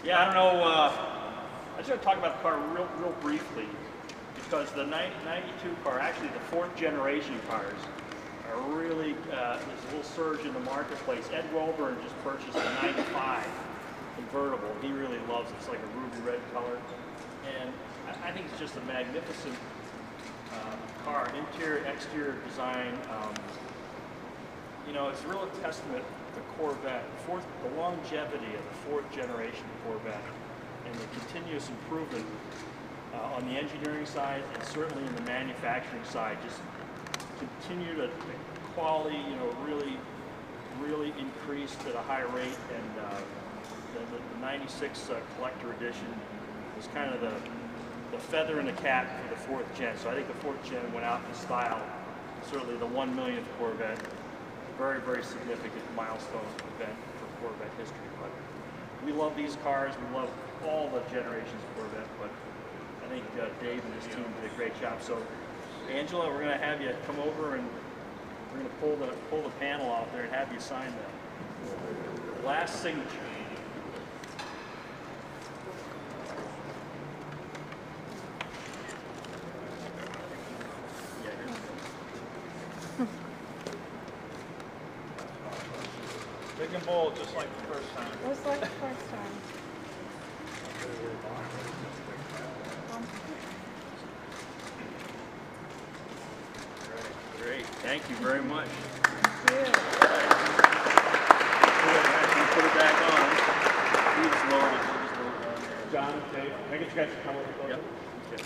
Yeah, I don't know. I just want to talk about the car real briefly because the 92 car, actually the fourth generation cars, are really, there's a little surge in the marketplace. Ed Welburn just purchased a 95 convertible. He really loves it. It's like a ruby red color. And I think it's just a magnificent car, interior, exterior design. You know, it's a real testament to Corvette, the longevity of the fourth generation Corvette, and the continuous improvement on the engineering side and certainly in the manufacturing side. Just continue to the quality, you know, really increased at a high rate. And the 96 collector edition was kind of the feather in the cap for the fourth gen. So I think the fourth gen went out in style. Certainly the 1 millionth Corvette, very significant milestone event for Corvette history. But we love these cars. We love all the generations of Corvette. But I think Dave and his team did a great job. So Angela, we're going to have you come over and we're going to pull the panel off there and have you sign the last signature. Big and bold, just like the first time. Just like the first time. Great. Thank you very much. Thank you. Put it back on. Please lower it. John, Dave, I guess you guys should come over. Yep. Okay.